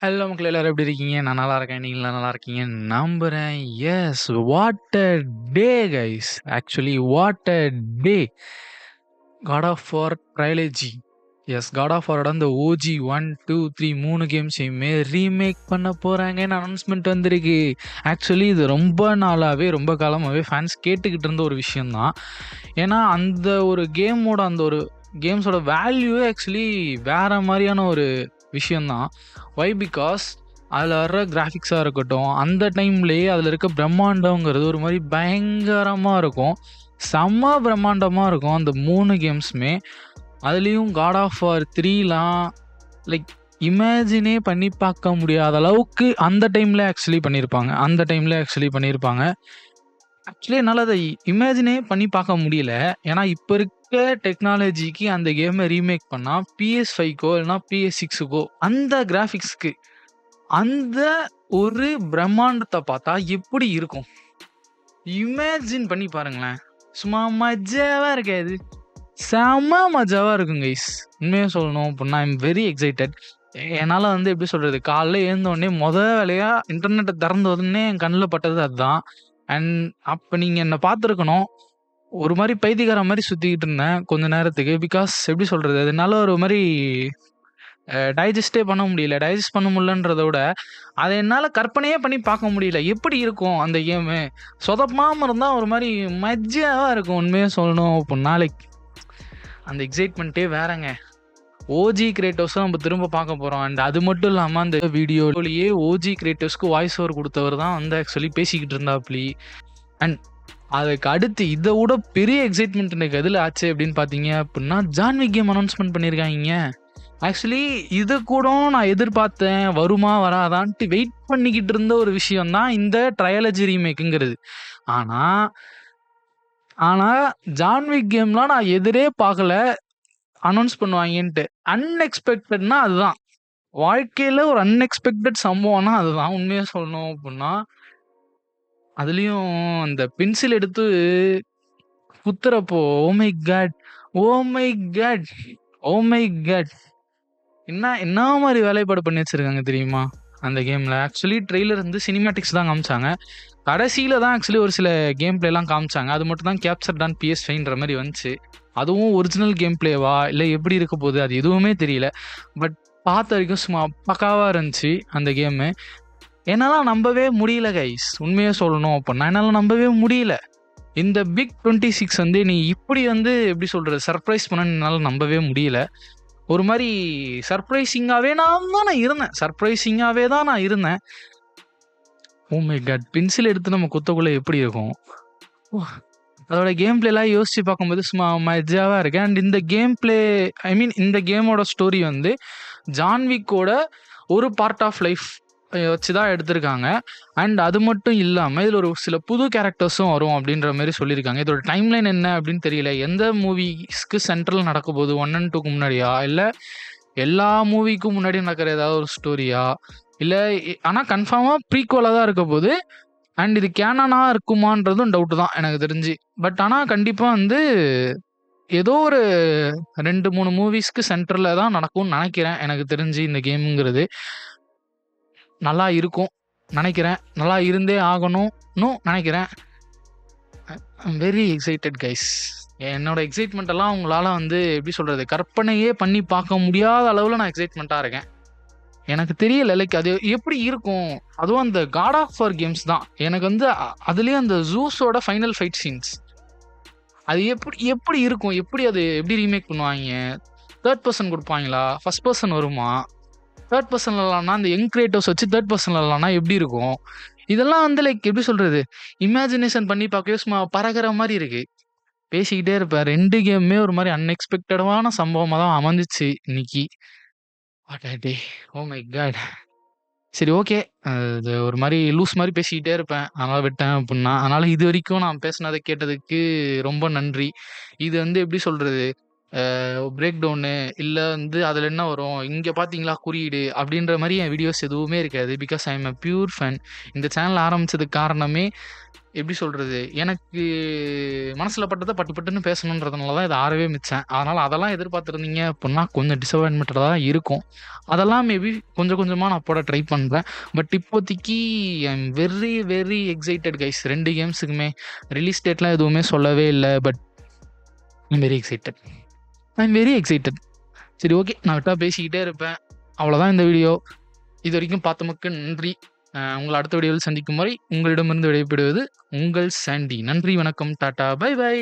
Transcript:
Hello மக்களே எல்லாரும் எப்படி இருக்கீங்க? நான் நல்லா இருக்கேன். நீங்களும் நல்லா இருக்கீங்கன்னு நம்புறேன். Yes, what a day guys! Actually what a day! God of War trilogy. Yes, God ஆஃப் வாரோட அந்த ஓஜி 1, 2, 3 3 கேம்ஸையுமே ரீமேக் பண்ண போறாங்கன்னு அனௌன்ஸ்மெண்ட் வந்திருக்கு. ஆக்சுவலி இது ரொம்ப நாளாவே, ரொம்ப காலமாவே ஃபேன்ஸ் கேட்டுக்கிட்டு இருந்த ஒரு விஷயம் தான். ஏன்னா, அந்த ஒரு கேமோட அந்த ஒரு கேம்ஸோட வேல்யூவே ஆக்சுவலி வேற மாரியான ஒரு விஷயம் தான். ஒய்? பிகாஸ் அதில் வர்ற கிராஃபிக்ஸாக இருக்கட்டும், அந்த டைம்லேயே அதில் இருக்க பிரம்மாண்டங்கிறது ஒரு மாதிரி பயங்கரமாக இருக்கும். செம்ம பிரம்மாண்டமாக இருக்கும் அந்த 3 கேம்ஸுமே. அதுலேயும் காட் ஆஃப் வார் 3லாம் லைக் இமேஜினே பண்ணி பார்க்க முடியாத அளவுக்கு அந்த டைமில் ஆக்சுவலி பண்ணியிருப்பாங்க. ஆக்சுவலி என்னால் அதை இமேஜினே பண்ணி பார்க்க முடியல. ஏன்னா இப்போ இருக்க டெக்னாலஜிக்கு அந்த கேமை ரீமேக் பண்ணால் PS5க்கோ இல்லைனா PS6க்கோ அந்த கிராஃபிக்ஸ்க்கு அந்த ஒரு பிரம்மாண்டத்தை பார்த்தா எப்படி இருக்கும்? இமேஜின் பண்ணி பாருங்களேன். சும்மா மஜாவாக இருக்காது, செம்ம மஜாவாக இருக்கும் கைஸ். உண்மையாக சொல்லணும் அப்படின்னா ஐம் வெரி எக்ஸைட்டட். என்னால் வந்து எப்படி சொல்கிறது, காலைல எழுந்தோடனே வேலையாக இன்டர்நெட்டை திறந்த உடனே என் கண்ணில் பட்டது அதுதான். அண்ட் அப்போ நீங்கள் என்னை பார்த்துருக்கணும். ஒரு மாதிரி பைத்தியக்கார மாதிரி சுற்றிக்கிட்டு இருந்தேன் கொஞ்ச நேரத்துக்கு. பிகாஸ் எப்படி சொல்கிறது, அதனால ஒரு மாதிரி டைஜஸ்டே பண்ண முடியல. டைஜஸ்ட் பண்ண முடியலன்றத விட அதை என்னால் கற்பனையே பண்ணி பார்க்க முடியல. எப்படி இருக்கும் அந்த கேமு? சொதப்பாமல் இருந்தால் ஒரு மாதிரி மஜ்ஜாவாக இருக்கும். உண்மையாக சொல்லணும் அப்படின்னா லைக் அந்த எக்ஸைட்மெண்ட்டே வேறங்க. ஓஜி கிரியேட்டர்ஸும் நம்ம திரும்ப பார்க்க போகிறோம். அண்ட் அது மட்டும் இல்லாமல் அந்த வீடியோலேயே ஓஜி கிரியேட்டர்ஸ்க்கு வாய்ஸ் ஓவர் கொடுத்தவர் தான் வந்து ஆக்சுவலி பேசிக்கிட்டு இருந்தாப்லி. அண்ட் அதுக்கு அடுத்து இதை விட பெரிய எக்ஸைட்மெண்ட் எனக்கு எதில் ஆச்சு அப்படின்னு பார்த்தீங்க அப்படின்னா, ஜான் விக் கேம் அனௌன்ஸ்மெண்ட் பண்ணியிருக்காங்க. ஆக்சுவலி இது கூட நான் எதிர்பார்த்தேன், வருமா வராதான்ட்டு வெயிட் பண்ணிக்கிட்டு இருந்த ஒரு விஷயம் தான் இந்த ட்ரையாலஜி ரீமேக்குங்கிறது. ஆனால் ஜான் விக் கேம்லாம் நான் எதிரே பார்க்கல அனௌன்ஸ் பண்ணுவாங்கன்ட்டு. அன்எக்ஸ்பெக்டட்னா அதுதான். வாழ்க்கையில் ஒரு அன்எக்ஸ்பெக்டட் சம்பவம்னா அதுதான். உண்மையாக சொல்லணும் அப்படின்னா அதுலேயும் அந்த பென்சில் எடுத்து குத்துறப்போ oh my God, oh my God, oh my God, என்ன மாதிரி வேலைப்பாடு பண்ணி வச்சிருக்காங்க தெரியுமா அந்த கேமில்? ஆக்சுவலி ட்ரெய்லர் வந்து சினிமேட்டிக்ஸ் தான் காமிச்சாங்க. கடைசியில் தான் ஆக்சுவலி ஒரு சில கேம் பிளேலாம் காமிச்சாங்க. அது மட்டும் தான் கேப்சர் டான் PS5ன்ற மாதிரி வந்துச்சு. அதுவும் ஒரிஜினல் கேம் பிளேவா இல்லை எப்படி இருக்க போகுது அது எதுவுமே தெரியல. பட் பார்த்த வரைக்கும் சும்மா பக்காவாக இருந்துச்சு அந்த கேமு. என்னால் நம்பவே முடியல கைஸ். உண்மையாக சொல்லணும் அப்படின்னா என்னால் நம்பவே முடியல. இந்த பிக் 26 வந்து நீ இப்படி வந்து எப்படி சொல்கிறது சர்ப்ரைஸ் பண்ண என்னால் நம்பவே முடியல. ஒரு மாதிரி சர்ப்ரைசிங்காகவே நான் இருந்தேன். ஓ மை காட், பென்சில் எடுத்து நம்ம குத்தக்குள்ளே எப்படி இருக்கும்? அதோட கேம் பிளேலாம் யோசித்து பார்க்கும்போது சும்மா மஜாவாக இருக்கு. அண்ட் இந்த கேம் பிளே இந்த கேமோட ஸ்டோரி வந்து ஜான்விக்கோட ஒரு பார்ட் ஆஃப் லைஃப் வச்சு தான் எடுத்திருக்காங்க. அண்ட் அது மட்டும் இல்லாமல் இதில் ஒரு சில புது கேரக்டர்ஸும் வரும் அப்படின்ற மாதிரி சொல்லியிருக்காங்க. இதோட டைம்லைன் என்ன அப்படின்னு தெரியல. எந்த மூவிஸ்க்கு சென்ட்ரல் நடக்க போகுது, 1 and 2க்கு முன்னாடியா இல்லை எல்லா மூவிக்கும் முன்னாடி நடக்கிற ஏதாவது ஒரு ஸ்டோரியா இல்லை? ஆனால் கன்ஃபார்மாக ப்ரீக்வலாக தான் இருக்க போகுது. அண்ட் இது கேனானாக இருக்குமான்றதும் டவுட்டு தான் எனக்கு தெரிஞ்சு. பட் ஆனால் கண்டிப்பாக வந்து ஏதோ ஒரு 2-3 மூவிஸ்க்கு சென்டரில் தான் நடக்கும்னு நினைக்கிறேன். எனக்கு தெரிஞ்சு இந்த கேமுங்கிறது நல்லா இருக்கும் நினைக்கிறேன். நல்லா இருந்தே ஆகணும்னு நினைக்கிறேன். I'm very excited guys. என்னோட எக்ஸைட்மெண்ட் எல்லாம் உங்களால் வந்து எப்படி சொல்கிறது, கற்பனையே பண்ணி பார்க்க முடியாத அளவில் நான் எக்ஸைட்மெண்ட்டாக இருக்கேன். எனக்கு தெரியல லைக் அது எப்படி இருக்கும். அதுவும் அந்த காட் ஆஃப் வார் கேம்ஸ் தான் எனக்கு வந்து அதுலேயும் அந்த ஜூஸோட ஃபைனல் ஃபைட் சீன்ஸ் அது எப்படி இருக்கும், எப்படி ரீமேக் பண்ணுவாங்க? தேர்ட் பர்சன் கொடுப்பாங்களா, ஃபர்ஸ்ட் பர்சன் வருமா? தேர்ட் பர்சன்ல இல்லைனா அந்த யங் கிரியேட்டர்ஸ் வச்சு தேர்ட் பர்சன்ல இல்லைனா எப்படி இருக்கும்? இதெல்லாம் வந்து லைக் எப்படி சொல்கிறது, இமேஜினேஷன் பண்ணி பார்க்கவே சும்மா பறக்கிற மாதிரி இருக்குது. பேசிக்கிட்டே இருப்பேன். 2 கேமுமே ஒரு மாதிரி அன்எக்ஸ்பெக்டடான சம்பவமாக தான் அமைஞ்சிச்சு இன்னைக்கு. What a day, oh my god. சரி, ஓகே. இது ஒரு மாதிரி லூஸ் மாதிரி பேசிக்கிட்டே இருப்பேன், அதனால் விட்டேன் அப்படின்னா. அதனால் இது வரைக்கும் நான் பேசினதை கேட்டதுக்கு ரொம்ப நன்றி. இது வந்து எப்படி சொல்கிறது, பிரேக் டவுனு இல்லை வந்து அதில் என்ன வரும், இங்கே பார்த்தீங்களா குறியீடு அப்படின்ற மாதிரி என் வீடியோஸ் எதுவுமே இருக்காது. Because I am a pure fan. இந்த சேனல் ஆரம்பித்ததுக்கு காரணமே எப்படி சொல்றது? எனக்கு மனசுல பட்டத பட்டு பட்டுன்னு பேசணுன்றதுனால தான் இத ஆறவே மிச்சேன். அதனால அதெல்லாம் எதிர்பார்த்திருந்தீங்க அப்புட்ன்னா, கொஞ்சம் டிசப்பாயின்ட்மென்ட்டா தான் இருக்கும். அதெல்லாம் மேபி கொஞ்சம் கொஞ்சமா நான் போட ட்ரை பண்றேன். பட் இப்போதைக்கு I am very, very excited guys. 2 கேம்ஸுக்குமே. ரிலீஸ் டேட்லாம் எதுவுமே சொல்லவே இல்ல. But I am very excited. I am very excited. சரி ஓகே. நான் விட்டா பேசிக்கிட்டே இருப்பேன். அவ்வளோதான் இந்த வீடியோ. இதுவரைக்கும் பார்த்தமக்கு நன்றி. உங்கள அடுத்த வீடியோவில் சந்திக்கும் வரை உங்களிடமிருந்து விடைபெறுவது உங்கள் சாண்டி. நன்றி, வணக்கம், டாடா, பை பை.